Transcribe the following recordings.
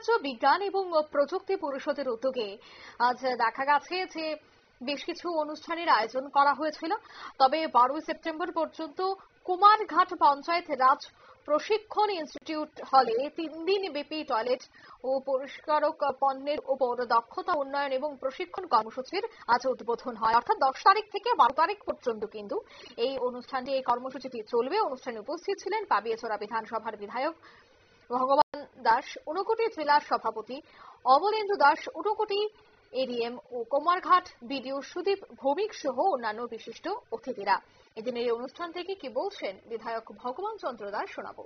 রাজ্য বিজ্ঞান এবং প্রযুক্তি পরিষদের উদ্যোগে আজ দেখা গেছে যে বেশ কিছু অনুষ্ঠানের আয়োজন করা হয়েছিল। তবে 12 সেপ্টেম্বর পর্যন্ত কুমারঘাট পঞ্চায়েত রাজ প্রশিক্ষণ ইনস্টিটিউট হলে 3 দিন ব্যাপী টয়লেট ও পরিষ্কারক পণ্যের উপর দক্ষতা উন্নয়ন এবং প্রশিক্ষণ কর্মসূচির আজ উদ্বোধন হয়। অর্থাৎ 10 তারিখ থেকে 12 তারিখ পর্যন্ত কিন্তু এই অনুষ্ঠানটি, এই কর্মসূচিটি চলবে। অনুষ্ঠানে উপস্থিত ছিলেন পাবিয়াচড়া বিধানসভার বিধায়ক ভগবান দাস, ঊনকোটি জেলার সভাপতি অমলেন্দু দাস, ঊনকোটি এডিএম ও কুমারঘাট বিডিও সুদীপ ভৌমিক সহ অন্যান্য বিশিষ্ট অতিথিরা। এদিনের এই অনুষ্ঠান থেকে কি বলছেন বিধায়ক ভগবান চন্দ্র দাস শোনাবো।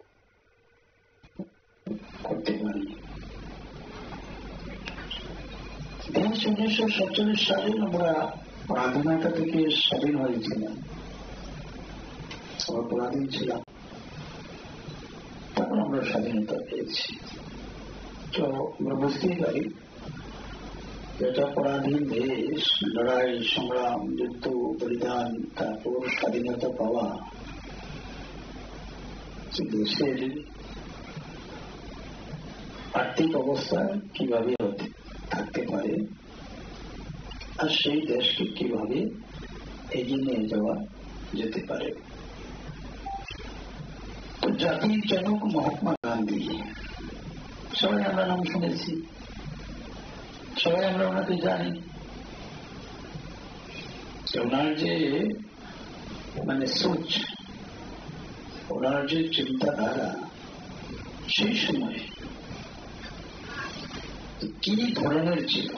1947 সালে আমরা পরাধীনতা থেকে স্বাধীন হয়েছিলাম, আমরা পরাধীন ছিলাম, তখন আমরা স্বাধীনতা পেয়েছি। তো আমরা বুঝতেই পারি এটা পরাধীন দেশ, লড়াই সংগ্রাম যুদ্ধ বলিদান, তারপর স্বাধীনতা পাওয়া, দেশের আর্থিক অবস্থা কিভাবে থাকতে পারে আর সেই দেশকে কিভাবে এগিয়ে নিয়ে যাওয়া যেতে পারে। তো জাতির জনক মহাত্মা গান্ধী, সবাই আমরা নাম শুনেছি, সবাই আমরা ওনাকে জানি। ওনার যে সোচ, ওনার যে চিন্তাধারা সেই সময় কি ধরনের ছিল,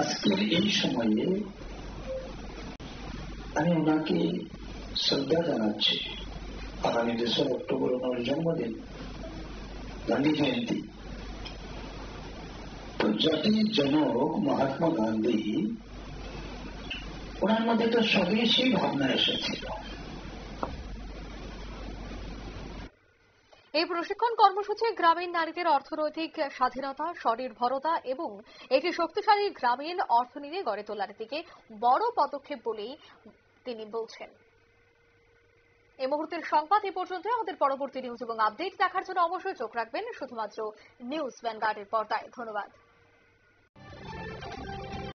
আজকের এই সময়ে আমি ওনাকে শ্রদ্ধা জানাচ্ছি। আগামী 2 অক্টোবর ওনার জন্মদিন, গান্ধী জয়ন্তী। তো জাতির জনক মহাত্মা গান্ধী, ওনার মধ্যে তো স্বদেশী ভাবনা এসেছিল। এই প্রশিক্ষণ কর্মসূচি গ্রামীণ নারীদের অর্থনৈতিক স্বাধীনতা, স্বনির্ভরতা এবং একটি শক্তিশালী গ্রামীণ অর্থনীতি গড়ে তোলার দিকে বড় পদক্ষেপ বলেই তিনি বলছেন। এই মুহূর্তের সংবাদ এ পর্যন্ত। আমাদের পরবর্তী নিউজ এবং আপডেট দেখার জন্য অবশ্যই চোখ রাখবেন শুধুমাত্র নিউজ ভ্যানগার্ডের পর্দায়। ধন্যবাদ।